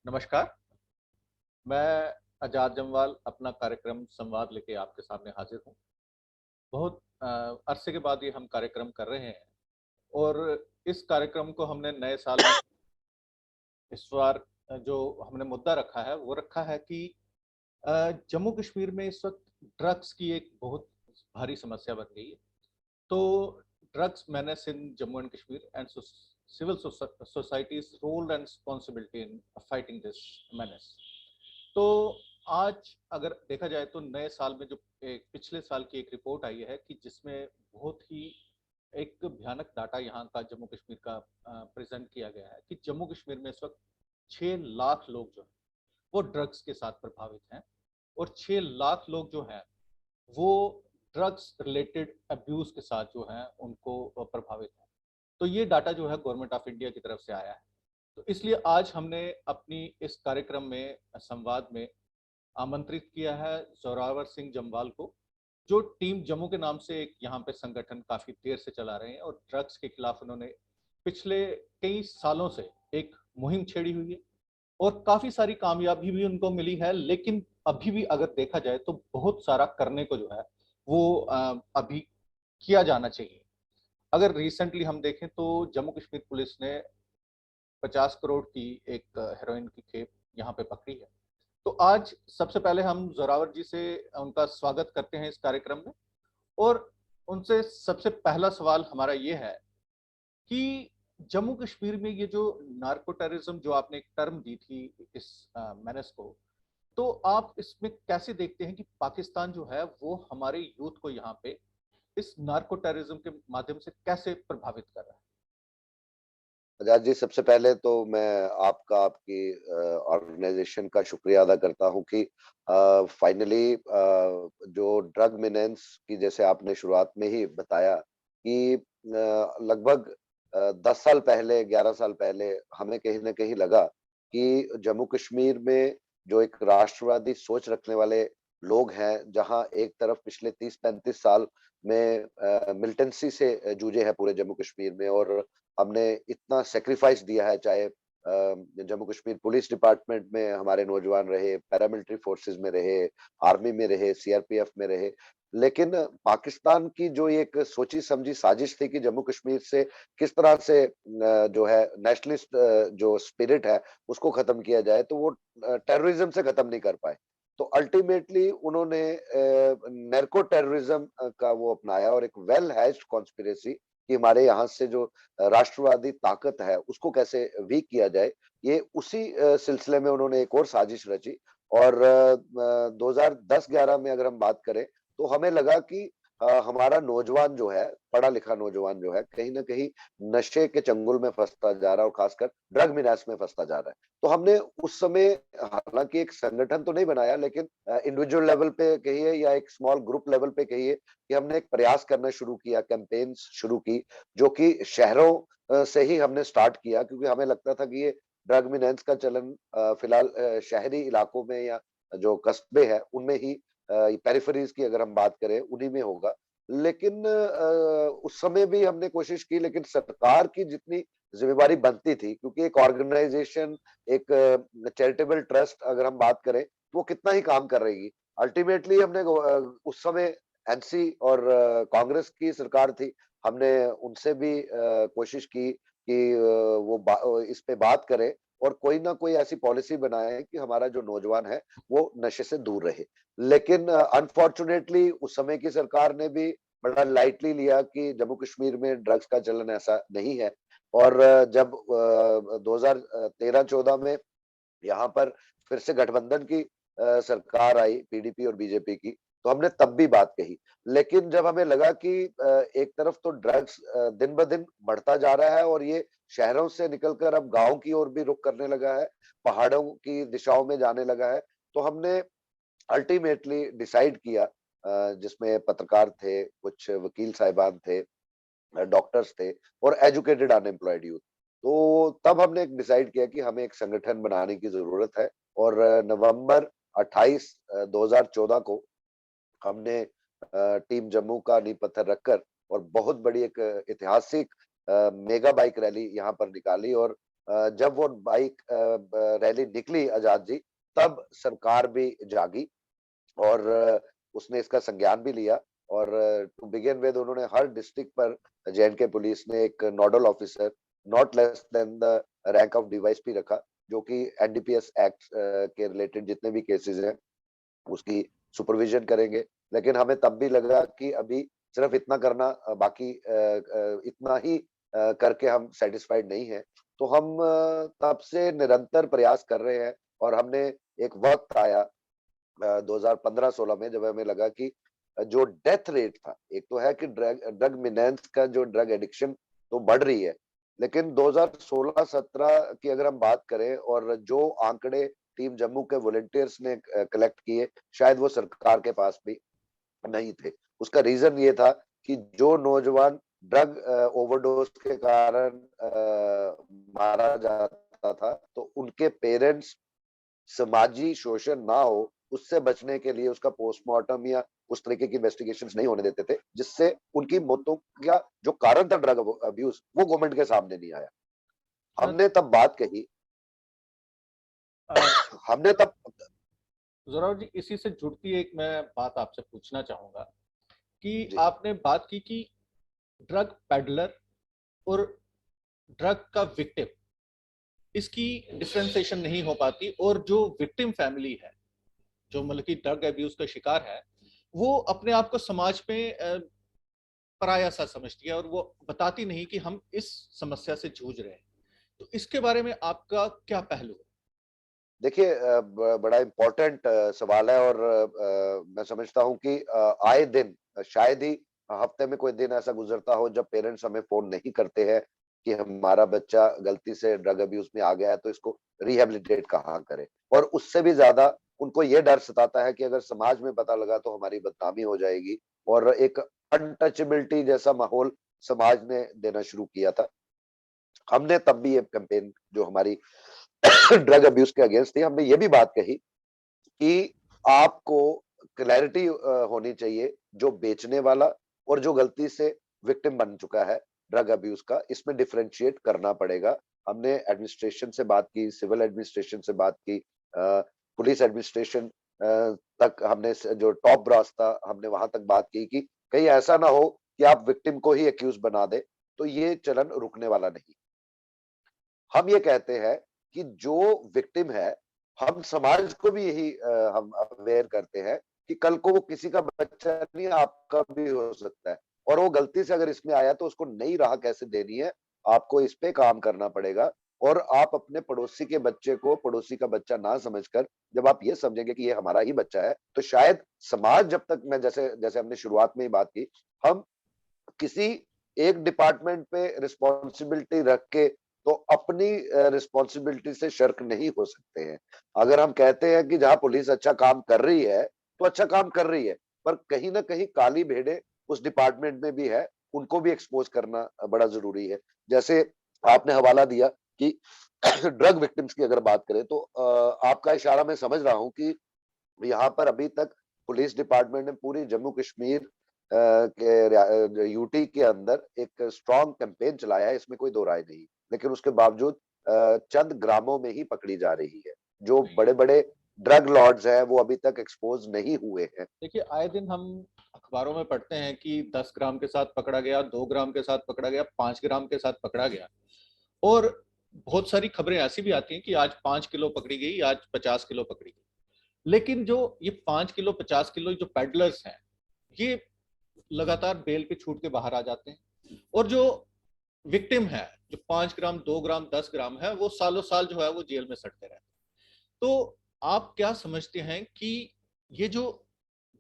नमस्कार, मैं आजाद जमवाल अपना कार्यक्रम संवाद लेके आपके सामने हाजिर हूँ। बहुत अरसे के बाद ये हम कार्यक्रम कर रहे हैं और इस कार्यक्रम को हमने नए साल में इस बार जो हमने मुद्दा रखा है, वो रखा है कि जम्मू कश्मीर में इस वक़्त ड्रग्स की एक बहुत भारी समस्या बन गई है। तो drugs menace in Jammu and Kashmir and civil societies role and responsibility in fighting this menace. तो आज अगर देखा जाए तो नए साल में जो एक पिछले साल की एक रिपोर्ट आई है कि जिसमें बहुत ही एक भयानक डाटा यहाँ का जम्मू कश्मीर का प्रेजेंट किया गया है कि जम्मू कश्मीर में इस वक्त 6 लाख लोग जो हैं वो ड्रग्स के साथ प्रभावित हैं और 6 लाख लोग जो हैं वो ड्रग्स रिलेटेड अब्यूज के साथ जो हैं उनको प्रभावित हैं। तो ये डाटा जो है गवर्नमेंट ऑफ इंडिया की तरफ से आया है। तो इसलिए आज हमने अपनी इस कार्यक्रम में संवाद में आमंत्रित किया है जोरावर सिंह जम्वाल को, जो टीम जम्मू के नाम से एक यहाँ पे संगठन काफी देर से चला रहे हैं और ड्रग्स के खिलाफ उन्होंने पिछले कई सालों से एक मुहिम छेड़ी हुई है और काफी सारी कामयाबी भी उनको मिली है। लेकिन अभी भी अगर देखा जाए तो बहुत सारा करने को जो है वो अभी किया जाना चाहिए। अगर रिसेंटली हम देखें तो जम्मू कश्मीर पुलिस ने 50 करोड़ की एक हेरोइन की खेप यहाँ पे पकड़ी है। तो आज सबसे पहले हम जोरावर जी से उनका स्वागत करते हैं इस कार्यक्रम में और उनसे सबसे पहला सवाल हमारा ये है कि जम्मू कश्मीर में ये जो नार्को टेररिज्म जो आपने एक टर्म दी थी इस मेनेस को, तो आप इसमें कैसे देखते हैं कि पाकिस्तान जो है वो हमारे यूथ को यहाँ पे इस नार्को टेररिज्म के माध्यम से कैसे प्रभावित कर रहा है? आजाद जी, सबसे पहले तो मैं आपका, आपकी ऑर्गेनाइजेशन का शुक्रिया अदा करता हूँ कि फाइनली जो ड्रग मीनेंस की, जैसे आपने शुरुआत में ही बताया कि लगभग 10 साल पहले, 11 साल पहले हमें कहीं न कहीं लगा कि जम्मू कश्मीर में जो एक राष्ट्रवादी सोच रखने वाले लोग हैं, जहाँ एक तरफ पिछले 30-35 साल में मिलिटेंसी से जूझे हैं पूरे जम्मू कश्मीर में, और हमने इतना सैक्रिफाइस दिया है, चाहे जम्मू कश्मीर पुलिस डिपार्टमेंट में हमारे नौजवान रहे, पैरामिलिट्री फोर्सेस में रहे, आर्मी में रहे, सीआरपीएफ में रहे। लेकिन पाकिस्तान की जो एक सोची समझी साजिश थी कि जम्मू कश्मीर से किस तरह से जो है नेशनलिस्ट जो स्पिरिट है उसको खत्म किया जाए, तो वो टेररिज्म से खत्म नहीं कर पाए। तो अल्टीमेटली उन्होंने नैर्को टेररिज्म का वो अपनाया, और एक वेल हैच्ड कॉन्स्पिरेसी कि हमारे यहाँ से जो राष्ट्रवादी ताकत है उसको कैसे वीक किया जाए, ये उसी सिलसिले में उन्होंने एक और साजिश रची। और 2010-11 में अगर हम बात करें तो हमें लगा कि हमारा नौजवान जो है, पढ़ा लिखा नौजवान जो है, कहीं ना कहीं नशे के चंगुल में फंसता जा रहा है, और खासकर ड्रग मिनास में फंसता जा रहा है। तो हमने उस समय हालांकि एक संगठन तो नहीं बनाया, लेकिन इंडिविजुअल लेवल पे कहिए या एक स्मॉल ग्रुप लेवल पे कहिए कि हमने एक प्रयास करना शुरू किया, कैंपेन्स शुरू की, जो कि शहरों से ही हमने स्टार्ट किया, क्योंकि हमें लगता था कि ये ड्रग मिनेंस का चलन फिलहाल शहरी इलाकों में या जो कस्बे हैं उनमें ही, पेरिफेरीज की अगर हम बात करें उन्हीं में होगा। लेकिन उस समय भी हमने कोशिश की, लेकिन सरकार की जितनी जिम्मेवारी बनती थी, क्योंकि एक ऑर्गेनाइजेशन, एक चैरिटेबल ट्रस्ट अगर हम बात करें तो वो कितना ही काम कर रही है। अल्टीमेटली हमने उस समय एनसी और कांग्रेस की सरकार थी, हमने उनसे भी कोशिश की कि वो इस पे बात करें और कोई ना कोई ऐसी पॉलिसी बनाए कि हमारा जो नौजवान है वो नशे से दूर रहे। लेकिन अनफॉर्चुनेटली उस समय की सरकार ने भी बड़ा लाइटली लिया कि जम्मू कश्मीर में ड्रग्स का चलन ऐसा नहीं है। और जब 2013-14 में यहाँ पर फिर से गठबंधन की सरकार आई, पीडीपी और बीजेपी की, तो हमने तब भी बात कही। लेकिन जब हमें लगा कि एक तरफ तो ड्रग्स दिन ब दिन बढ़ता जा रहा है और ये शहरों से निकलकर अब गाँव की ओर भी रुख करने लगा है, पहाड़ों की दिशाओं में जाने लगा है, तो हमने अल्टीमेटली डिसाइड किया, जिसमें पत्रकार थे, कुछ वकील साहिबान थे, डॉक्टर्स थे, और एजुकेटेड अनएम्प्लॉयड यूथ। तो तब हमने एक डिसाइड किया कि हमें एक संगठन बनाने की जरूरत है, और नवंबर 28 2014 को हमने टीम जम्मू का नींव पत्थर रखकर और बहुत बड़ी एक ऐतिहासिक मेगा बाइक रैली यहाँ पर निकाली, और जब वो बाइक रैली निकली आजाद जी, तब सरकार भी जागी और उसने इसका संज्ञान भी लिया। और टू बिगिन विद उन्होंने हर डिस्ट्रिक्ट पर जे पुलिस ने एक nodal officer not less than the rank of DYSP रखा, जो कि एनडीपीएस एक्ट के रिलेटेड जितने भी केसेस हैं उसकी सुपरविजन करेंगे। लेकिन हमें तब भी लगा कि अभी सिर्फ इतना करना बाकी इतना ही करके हम सेटिस्फाइड नहीं है। तो हम तब से निरंतर प्रयास कर रहे हैं और हमने एक वक्त आया 2015-16 में जब हमें लगा कि जो डेथ रेट था, एक तो है कि ड्रग ड्रग मिनेंस का जो ड्रग एडिक्शन तो बढ़ रही है, लेकिन 2016-17 की अगर हम बात करें और जो आंकड़े टीम जम्मू के वॉलंटियर्स ने कलेक्ट किए, शायद वो सरकार के पास भी नहीं थे। उसका रीजन ये था कि जो नौजवान ड्रग ओवरडोज के कारण मारा जाता था, तो उनके पेरेंट्स समाजी शोषण ना हो उससे बचने के लिए उसका पोस्टमार्टम या उस तरीके की इन्वेस्टिगेशंस नहीं होने देते थे, जिससे उनकी मौतों का जो कारण था ड्रग अब्यूज वो गवर्नमेंट के सामने नहीं आया। हमने तब बात कही, हमने तब जोरावर जी, इसी से जुड़ती एक मैं बात आपसे पूछना चाहूंगा कि जी आपने बात की कि ड्रग पेडलर और ड्रग का विक्टिम, इसकी डिफरेंशिएशन नहीं हो पाती, और जो विक्टिम फैमिली है, जो मतलब कि ड्रग अब्यूज का शिकार है, वो अपने आप को समाज में पराया सा समझती है और वो बताती नहीं कि हम इस समस्या से जूझ रहे हैं। तो इसके बारे में आपका क्या पहलू है? देखिए, बड़ा इम्पोर्टेंट सवाल है और मैं समझता हूँ कि आए दिन शायद ही हफ्ते में कोई दिन ऐसा गुजरता हो जब पेरेंट्स हमें फोन नहीं करते हैं कि हमारा बच्चा गलती से ड्रग अब्यूज में आ गया है तो इसको रिहेबिलिटेट कहाँ करें। और उससे भी ज्यादा उनको ये डर सताता है कि अगर समाज में पता लगा तो हमारी बदनामी हो जाएगी, और एक अनटचेबिलिटी जैसा माहौल समाज ने देना शुरू किया था। हमने तब भी ये कैंपेन जो हमारी ड्रग अब्यूज के अगेंस्ट थी, हमने ये भी बात कही कि आपको क्लैरिटी होनी चाहिए, जो बेचने वाला और जो गलती से विक्टिम बन चुका है ड्रग अब्यूज का, इसमें डिफरेंशिएट करना पड़ेगा। हमने एडमिनिस्ट्रेशन से बात की, सिविल एडमिनिस्ट्रेशन से बात की, पुलिस एडमिनिस्ट्रेशन तक हमने जो टॉप ब्रास था हमने वहां तक बात की कि कहीं ऐसा ना हो कि आप विक्टिम को ही एक्यूज बना दे। तो ये चलन रुकने वाला नहीं। हम ये कहते हैं कि जो विक्टिम है, हम समाज को भी यही हम अवेयर करते हैं कि कल को वो किसी का बच्चा नहीं आपका भी हो सकता है, और वो गलती से अगर इसमें आया तो उसको नई राह कैसे देनी है, आपको इस पे काम करना पड़ेगा। और आप अपने पड़ोसी के बच्चे को पड़ोसी का बच्चा ना समझकर जब आप ये समझेंगे कि ये हमारा ही बच्चा है, तो शायद समाज, जब तक मैं जैसे जैसे हमने शुरुआत में ही बात की, हम किसी एक डिपार्टमेंट पे रिस्पॉन्सिबिलिटी रख के तो अपनी रिस्पॉन्सिबिलिटी से शर्क नहीं हो सकते हैं। अगर हम कहते हैं कि जहां पुलिस अच्छा काम कर रही है तो अच्छा काम कर रही है, पर कहीं ना कहीं काली भेड़े उस डिपार्टमेंट में भी है, उनको भी एक्सपोज करना बड़ा जरूरी है। जैसे आपने हवाला दिया कि ड्रग विक्टिम्स की अगर बात करें तो आपका इशारा मैं समझ रहा हूं कि यहाँ पर अभी तक पुलिस डिपार्टमेंट ने पूरी जम्मू कश्मीर के यूटी के अंदर एक स्ट्रॉन्ग कैंपेन चलाया है, इसमें कोई दो राय नहीं। लेकिन उसके बावजूद चंद ग्रामों में ही पकड़ी जा रही है। जो बड़े बड़े ड्रग लॉर्ड्स हैं वो अभी तक एक्सपोज नहीं हुए हैं। देखिए, आए दिन हम अखबारों में पढ़ते हैं कि 10 ग्राम के साथ पकड़ा गया, 2 ग्राम के साथ पकड़ा गया, 5 ग्राम के साथ पकड़ा गया। और बहुत सारी खबरें ऐसी भी आती हैं कि आज 5 किलो पकड़ी गई, आज 50 किलो पकड़ी गई। लेकिन जो ये 5 किलो 50 किलो जो पेडलर्स हैं, ये लगातार बेल पे छूट के बाहर आ जाते हैं। और जो विक्टिम है, जो 5 ग्राम 2 ग्राम 10 ग्राम है, वो सालों साल जो है वो जेल में सड़ते रहते हैं। तो आप क्या समझते हैं कि ये जो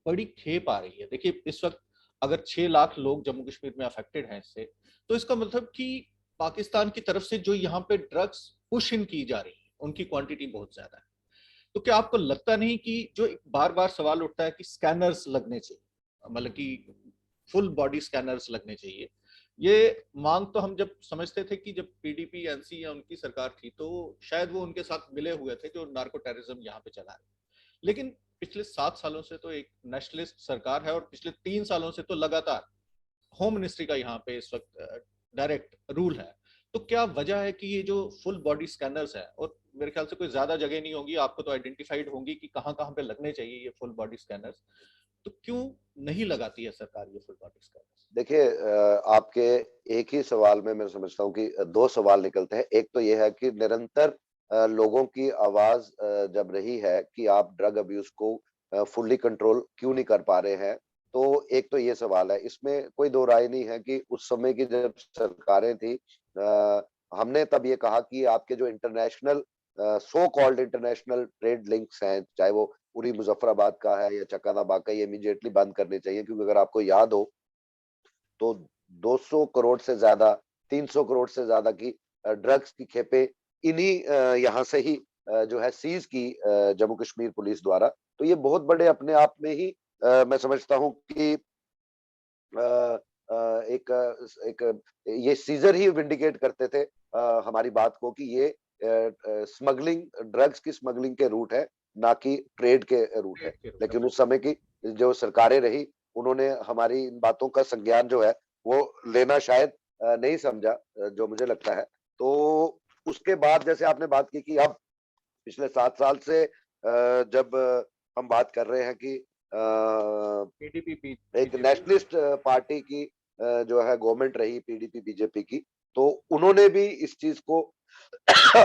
बड़ी खेप आ रही है, देखिए इस वक्त अगर 6 लाख लोग जम्मू कश्मीर में अफेक्टेड हैं इससे, तो इसका मतलब कि पाकिस्तान की तरफ से जो यहाँ पे ड्रग्स पुश इन की जा रही है उनकी क्वांटिटी बहुत ज्यादा है। तो क्या आपको लगता नहीं कि जो बार बार सवाल उठता है कि स्कैनर्स लगने चाहिए, मतलब कि फुल बॉडी स्कैनर्स लगने चाहिए, ये मांग तो हम जब समझते थे कि जब पीडीपी एनसी या उनकी सरकार थी तो शायद वो उनके साथ मिले हुए थे जो नार्को टेररिज्म यहाँ पे चला रहे। लेकिन पिछले 7 सालों से तो एक नेशनलिस्ट सरकार है और पिछले 3 सालों से तो लगातार होम मिनिस्ट्री का यहाँ पे इस वक्त डायरेक्ट रूल है। तो क्या वजह है कि ये जो फुल बॉडी स्कैनर्स हैं, और मेरे ख्याल से कोई ज्यादा जगह नहीं होंगी, आपको तो आइडेंटिफाइड होंगी कि कहाँ कहाँ पे लगने चाहिए ये फुल बॉडी स्कैनर्स, तो क्यों नहीं लगाती है सरकार ये फुल बॉडी स्कैनर्स? देखिए, आपके एक ही सवाल में मैं समझता हूँ कि दो सवाल निकलते हैं। एक तो ये है कि निरंतर लोगों की आवाज जब रही है कि आप ड्रग अब्यूज को फुल्ली कंट्रोल क्यों नहीं कर पा रहे हैं, तो एक तो ये सवाल है। इसमें कोई दो राय नहीं है कि उस समय की जब सरकारें थी, हमने तब ये कहा कि आपके जो international so called international trade links हैं, चाहे वो उरी मुजफ्फराबाद का है या चकानाबाग का, ये इमीडिएटली बंद करने चाहिए। क्योंकि अगर आपको याद हो तो 200 करोड़ से ज्यादा, 300 करोड़ से ज्यादा की ड्रग्स की खेपें इन्हीं यहाँ से ही जो है सीज की जम्मू कश्मीर पुलिस द्वारा। तो ये बहुत बड़े अपने आप में ही मैं समझता हूँ कि अ, एक ये सीजर ही विंडिकेट करते थे हमारी बात को कि ये स्मगलिंग, ड्रग्स की स्मगलिंग के रूट है, ना कि ट्रेड के रूट है। ट्रेड के रूट है, लेकिन उस समय की जो सरकारें रही, उन्होंने हमारी इन बातों का संज्ञान जो है वो लेना शायद नहीं समझा, जो मुझे लगता है। तो उसके बाद जैसे आपने बात की कि अब पिछले 7 साल से जब हम बात कर रहे हैं कि पीडीपी एक बीजेपी। नेशनलिस्ट पार्टी की जो है गवर्नमेंट रही, पीडीपी बीजेपी की, तो उन्होंने भी इस चीज को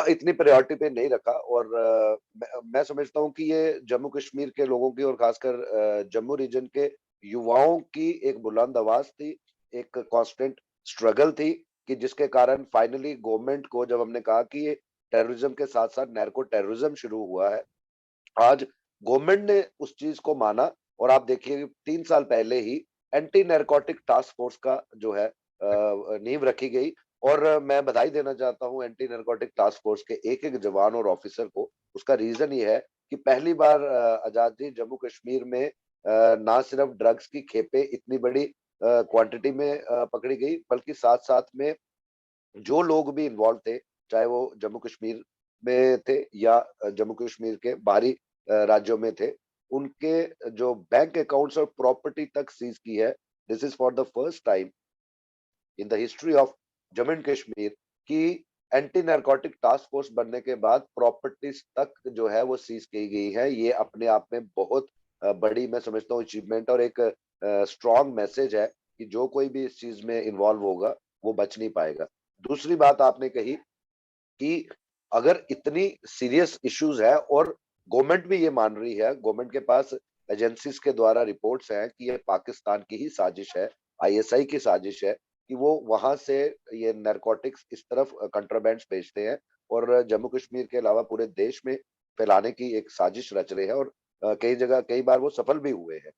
इतनी प्रायोरिटी पे नहीं रखा। और मैं समझता हूँ कि ये जम्मू कश्मीर के लोगों की और खासकर जम्मू रीजन के युवाओं की एक बुलंद आवाज थी, एक कांस्टेंट स्ट्रगल थी, कि जिसके कारण फाइनली गवर्नमेंट को जब हमने कहा कि ये टेररिज्म के साथ साथ नैर्को टेररिज्म शुरू हुआ है, आज गवर्नमेंट ने उस चीज को माना। और आप देखिए 3 साल पहले ही एंटी नैरकोटिक टास्क फोर्स का जो है नींव रखी गई। और मैं बधाई देना चाहता हूं एंटी नैरकोटिक टास्क फोर्स के एक एक जवान और ऑफिसर को। उसका रीजन ये है कि पहली बार आजाद जी जम्मू कश्मीर में ना सिर्फ ड्रग्स की खेपें इतनी बड़ी क्वांटिटी में पकड़ी गई, बल्कि साथ साथ में जो लोग भी इन्वॉल्व थे, चाहे वो जम्मू कश्मीर में थे या जम्मू कश्मीर के बाहरी राज्यों में थे, उनके जो बैंक अकाउंट्स और प्रॉपर्टी तक सीज की है। This is for the first time in the history of Jammu and Kashmir कि एंटी नारकोटिक टास्क फोर्स बनने के बाद प्रॉपर्टीज तक जो है वो सीज की गई है। ये अपने आप में बहुत बड़ी मैं समझता हूँ अचीवमेंट और एक स्ट्रॉन्ग मैसेज है कि जो कोई भी इस चीज में इन्वॉल्व होगा वो बच नहीं पाएगा। दूसरी बात आपने कही कि अगर इतनी सीरियस इश्यूज है और गवर्नमेंट भी ये मान रही है, गवर्नमेंट के पास एजेंसीज के द्वारा रिपोर्ट्स हैं कि ये पाकिस्तान की ही साजिश है, आईएसआई की साजिश है कि वो वहां से ये नारकोटिक्स इस तरफ कंट्राबैंड्स भेजते हैं और जम्मू कश्मीर के अलावा पूरे देश में फैलाने की एक साजिश रच रहे हैं। और कई जगह कई बार वो सफल भी हुए हैं।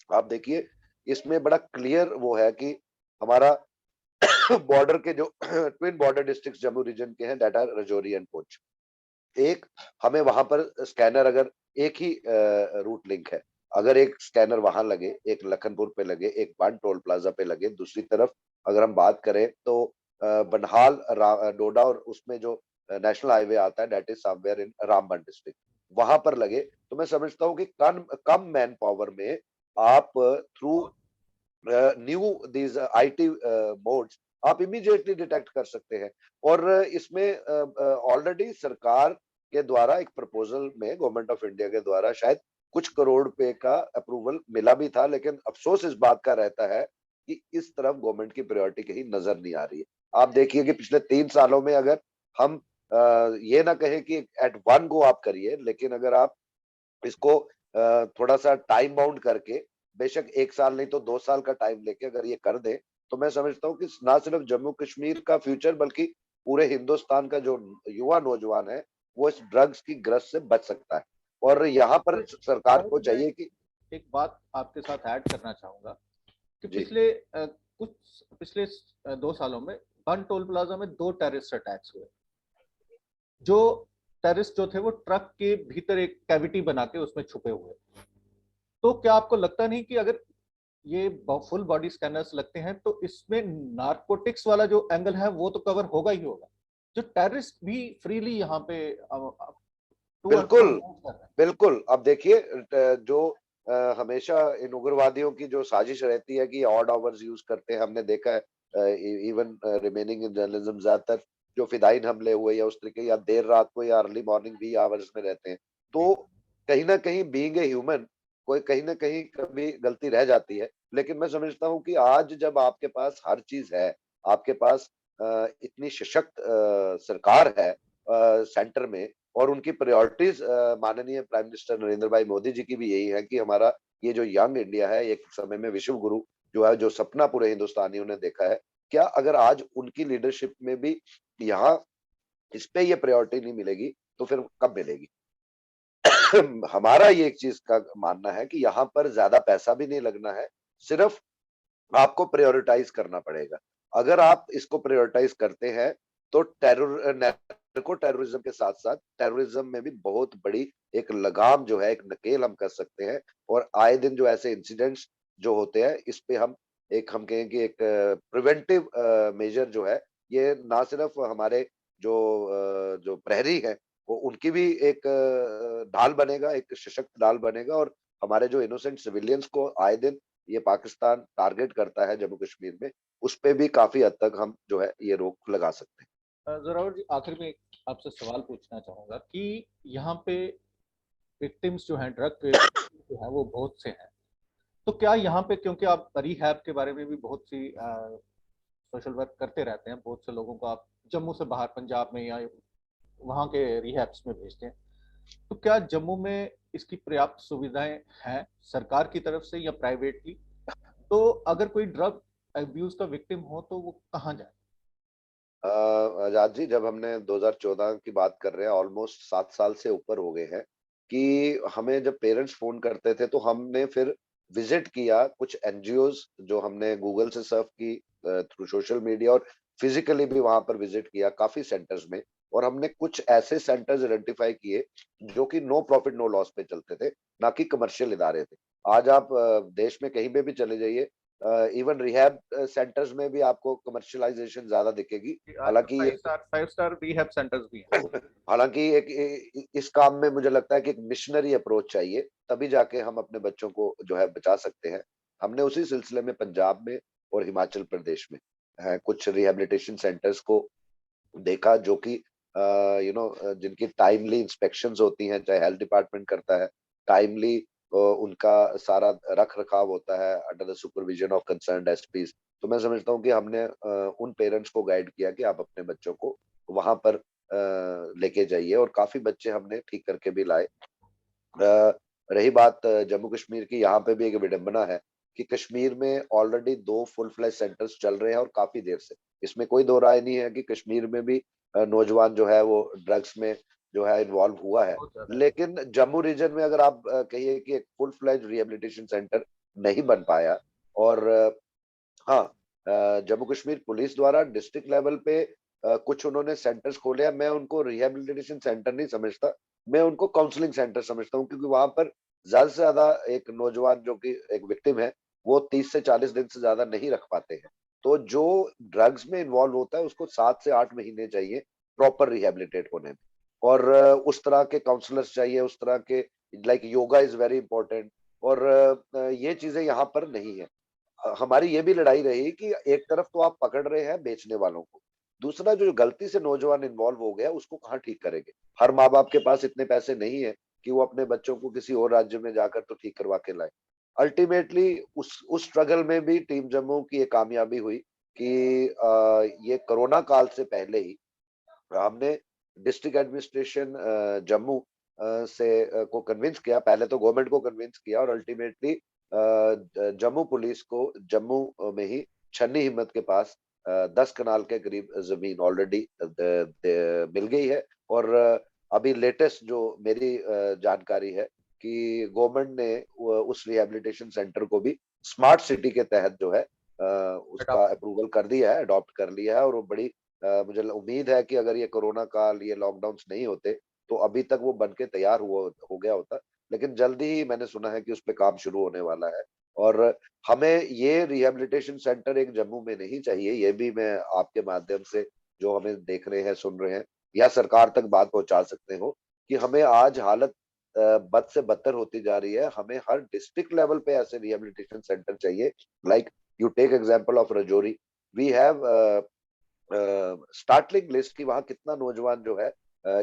आप देखिए इसमें बड़ा क्लियर वो है कि हमारा बॉर्डर के जो twin border district Jammu region के हैं, that are Rajouri and Poonch. एक हमें वहां पर स्कैनर अगर एक ही रूट लिंक है, अगर एक स्कैनर वहां लगे, एक लखनपुर पे लगे, एक वन टोल प्लाजा पे लगे, दूसरी तरफ अगर हम बात करें तो बनहाल डोडा और उसमें जो नेशनल हाईवे आता है that is somewhere in Ramban district, वहां पर लगे, तो मैं समझता हूँ कि कम कम मैन पावर में आप through new these IT modes आप इमीडिएटली डिटेक्ट कर सकते हैं। और इसमें ऑलरेडी सरकार के द्वारा एक प्रपोजल में गवर्नमेंट ऑफ इंडिया के द्वारा शायद कुछ करोड़ रुपए का अप्रूवल मिला भी था, लेकिन अफसोस इस बात का रहता है कि इस तरफ गवर्नमेंट की प्रायोरिटी कहीं नजर नहीं आ रही है। आप देखिए कि पिछले 3 सालों में अगर हम ये ना कहें कि एट वन गो आप करिए, लेकिन अगर आप इसको थोड़ा सा टाइम बाउंड करके, बेशक 1 साल नहीं तो 2 साल का टाइम लेके अगर ये कर दे, तो मैं समझता हूँ कि ना सिर्फ जम्मू कश्मीर का फ्यूचर बल्कि पूरे हिंदुस्तान का जो युवा नौजवान है वो इस ड्रग्स की ग्रस्त से बच सकता है। और यहाँ पर सरकार को मैं चाहिए कि एक बात आपके साथ ऐड करना चाहूंगा कि जी पिछले 2 सालों में वन टोल प्लाजा में 2 टेररिस्ट अटैक्स हुए। जो टेररिस्ट जो थे वो ट्रक के भीतर एक कैविटी बना के उसमें छुपे हुए। तो क्या आपको लगता नहीं कि अगर ये फुल बॉडी स्कैनर्स लगते हैं तो इसमें नारकोटिक्स वाला जो एंगल है वो तो कवर होगा ही होगा, जो टेररिस्ट भी फ्रीली यहाँ पे टू एंड फ्रो बिल्कुल, मूव कर रहे हैं। बिल्कुल। अब देखिए जो हमेशा इन उग्रवादियों की जो साजिश रहती है कि ऑड आवर्स यूज करते हैं, हमने देखा है इवन रिमेनिंग इन जर्नलिज्म, ज्यादातर जो फिदाइन हमले हुए या उस तरीके, या देर रात को या अर्ली मॉर्निंग भी आवर्स में रहते हैं, तो कहीं ना कहीं बीइंग ए ह्यूमन कोई कहीं ना कहीं कभी गलती रह जाती है। लेकिन मैं समझता हूँ कि आज जब आपके पास हर चीज है, आपके पास इतनी सशक्त सरकार है सेंटर में, और उनकी प्रायोरिटीज माननीय प्राइम मिनिस्टर नरेंद्र भाई मोदी जी की भी यही है कि हमारा ये जो यंग इंडिया है, एक समय में विश्व गुरु जो है, जो सपना पूरे हिंदुस्तानियों ने देखा है, क्या अगर आज उनकी लीडरशिप में भी यहाँ इस पे ये प्रायोरिटी नहीं मिलेगी तो फिर कब मिलेगी? हमारा ये एक चीज का मानना है कि यहाँ पर ज्यादा पैसा भी नहीं लगना है, सिर्फ आपको प्रायोरिटाइज करना पड़ेगा। अगर आप इसको प्रायोरिटाइज करते हैं तो नैर्को टेररिज्म के साथ साथ टेररिज्म में भी बहुत बड़ी एक लगाम जो है, एक नकेल हम कर सकते हैं। और आए दिन जो ऐसे इंसिडेंट्स जो होते हैं, इस पे हम कहें कि एक प्रिवेंटिव मेजर जो है, ये ना सिर्फ हमारे जो प्रहरी है वो उनकी भी एक ढाल बनेगा, एक सशक्त ढाल बनेगा, और हमारे जो इनोसेंट सिविलियंस को आए दिन ये पाकिस्तान टारगेट करता है जम्मू कश्मीर में, उस पे भी काफी हद तक हम जो है ये रोक लगा सकते हैं। ज़ोरावर जी, आखिर में आपसे सवाल पूछना चाहूँगा कि यहाँ पे विक्टिम्स जो हैं, ड्रग के जो हैं वो बहुत से हैं। तो क्या यहाँ पे, क्योंकि आप रिहैब के बारे में भी बहुत सी सोशल वर्क करते रहते हैं, बहुत से लोगों को आप जम्मू से बाहर पंजाब में या वहाँ के रिहैब्स में भेजते हैं, तो क्या जम्मू में इसकी पर्याप्त सुविधाएं हैं सरकार की तरफ से या प्राइवेटली? तो अगर कोई ड्रग अब्यूज का विक्टिम हो तो वो कहाँ जाए? आजाद जी, जब हमने 2014 की बात कर रहे हैं, ऑलमोस्ट 7 साल से ऊपर हो गए हैं, कि हमें जब पेरेंट्स फोन करते थे तो हमने फिर विजिट किया कुछ एनजीओज, जो हमने गूगल से सर्फ की, थ्रू सोशल मीडिया, और फिजिकली भी वहां पर विजिट किया काफी सेंटर्स में। और हमने कुछ ऐसे सेंटर्स आइडेंटिफाई किए जो कि नो प्रॉफिट नो लॉस पे चलते थे, ना कि कमर्शियल इदारे थे। आज आप देश में कहीं पे भी चले जाइए, इवन रिहैब सेंटर्स में भी आपको कमर्शियलाइजेशन ज्यादा दिखेगी। कि आज तो हालांकि फाइव स्टार रिहैब सेंटर्स भी हैं। हालांकि एक इस काम में मुझे लगता है कि एक मिशनरी अप्रोच चाहिए, तभी जाके हम अपने बच्चों को जो है बचा सकते हैं। हमने उसी सिलसिले में पंजाब में और हिमाचल प्रदेश में कुछ रिहेबिलिटेशन सेंटर्स को देखा, जो कि जिनकी टाइमली इंस्पेक्शंस होती हैं, चाहे हेल्थ डिपार्टमेंट करता है, टाइमली उनका सारा रख रखाव होता है under the supervision of concerned SPs. तो मैं समझता हूँ कि हमने उन पेरेंट्स को गाइड किया कि आप अपने बच्चों को वहां पर लेके जाइए, और काफी बच्चे हमने ठीक करके भी लाए। रही बात जम्मू कश्मीर की, यहाँ पे भी एक विडंबना है कि कश्मीर में ऑलरेडी 2 फुल फ्लैश सेंटर्स चल रहे हैं, और काफी देर से। इसमें कोई दो राय नहीं है कि कश्मीर में भी नौजवान जो है वो ड्रग्स में जो है इन्वॉल्व हुआ है। बहुत ज्यादा है। लेकिन जम्मू रीजन में अगर आप कहिए कि एक फुल फ्लैश रिहेबिलिटेशन सेंटर नहीं बन पाया, और हाँ, जम्मू कश्मीर पुलिस द्वारा डिस्ट्रिक्ट लेवल पे कुछ उन्होंने सेंटर्स खोले हैं। मैं उनको रिहेबिलिटेशन सेंटर नहीं समझता, मैं उनको काउंसलिंग सेंटर समझता हूँ, क्योंकि वहां पर ज्यादा से ज्यादा एक नौजवान जो कि एक विक्टिम है, वो 30 से 40 दिन से ज्यादा नहीं रख पाते हैं। तो जो ड्रग्स में इन्वॉल्व होता है उसको 7 से 8 महीने चाहिए प्रॉपर रिहेबिलिटेट होने में, और उस तरह के काउंसलर्स चाहिए, उस तरह के, like yoga is very important. और ये चीजें यहाँ पर नहीं है। हमारी ये भी लड़ाई रही कि एक तरफ तो आप पकड़ रहे हैं बेचने वालों को, दूसरा जो गलती से नौजवान इन्वॉल्व हो गया उसको कहाँ ठीक करेंगे? हर माँ बाप के पास इतने पैसे नहीं है कि वो अपने बच्चों को किसी और राज्य में जाकर तो ठीक करवा के लाए। अल्टीमेटली उस स्ट्रगल में भी टीम जम्मू की एक कामयाबी हुई कि ये कोरोना काल से पहले ही हमने डिस्ट्रिक्ट एडमिनिस्ट्रेशन जम्मू से को कन्विंस किया, पहले तो गवर्नमेंट को कन्विंस किया, और अल्टीमेटली जम्मू पुलिस को जम्मू में ही छन्नी हिम्मत के पास 10 कनाल के करीब जमीन ऑलरेडी मिल गई है। और अभी लेटेस्ट जो मेरी जानकारी है कि गवर्नमेंट ने उस रिहेबिलिटेशन सेंटर को भी स्मार्ट सिटी के तहत जो है उसका अप्रूवल कर दिया है, अडॉप्ट कर लिया है। और वो बड़ी मुझे उम्मीद है कि अगर ये कोरोना काल, ये लॉकडाउन नहीं होते तो अभी तक वो बन के तैयार हो गया होता। लेकिन जल्दी ही मैंने सुना है कि उस पे काम शुरू होने वाला है। और हमें ये रिहेबिलिटेशन सेंटर एक जम्मू में नहीं चाहिए, ये भी मैं आपके माध्यम से, जो हमें देख रहे हैं सुन रहे हैं, या सरकार तक बात पहुंचा सकते हो कि हमें आज हालत बद से बदतर होती जा रही है। हमें हर डिस्ट्रिक्ट लेवल पे ऐसे रिहेबिलिटेशन सेंटर चाहिए। Like you take example of Rajouri, we have startling list कि वहां कितना नौजवान जो है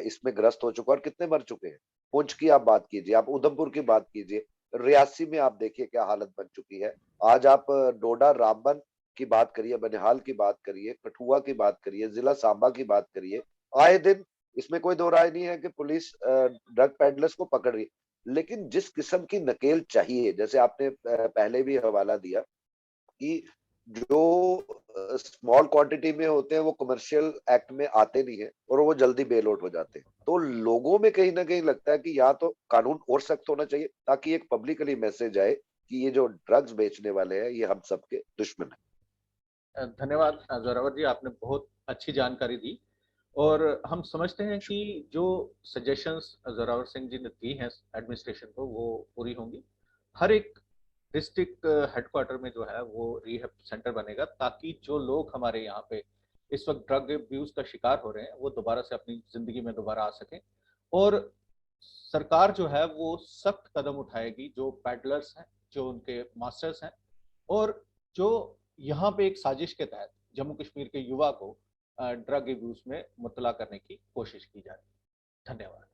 इसमें ग्रस्त हो चुका और कितने मर चुके हैं। पुंछ की आप बात कीजिए, आप उधमपुर की बात कीजिए, रियासी में आप देखिए क्या हालत बन चुकी है। आज आप डोडा रामबन की बात करिए, बनिहाल की बात करिए, कठुआ की बात करिए, जिला सांबा की बात करिए, आए दिन इसमें कोई दो राय नहीं है कि पुलिस ड्रग पेडलर्स को पकड़ रही है। लेकिन जिस किस्म की नकेल चाहिए, जैसे आपने पहले भी हवाला दिया कि जो स्मॉल क्वांटिटी में होते हैं वो कमर्शियल एक्ट में आते नहीं है और वो जल्दी बेल आउट हो जाते हैं। तो लोगों में कहीं ना कहीं लगता है कि या तो कानून और सख्त होना चाहिए ताकि एक पब्लिकली मैसेज आए कि ये जो ड्रग्स बेचने वाले हैं ये हम सबके दुश्मन है। धन्यवाद जोरावर जी, आपने बहुत अच्छी जानकारी दी। और हम समझते हैं कि जो सजेशंस जोरावर सिंह जी ने दी हैं एडमिनिस्ट्रेशन को, वो पूरी होंगी। हर एक डिस्ट्रिक्ट हेडक्वार्टर में जो है वो रिहैब सेंटर बनेगा, ताकि जो लोग हमारे यहाँ पे इस वक्त ड्रग अब्यूज का शिकार हो रहे हैं वो दोबारा से अपनी जिंदगी में दोबारा आ सकें। और सरकार जो है वो सख्त कदम उठाएगी जो पैडलर्स हैं, जो उनके मास्टर्स हैं, और जो यहाँ पे एक साजिश के तहत जम्मू कश्मीर के युवा को ड्रग अब्यूज में मुब्तला करने की कोशिश की जा रही है। धन्यवाद।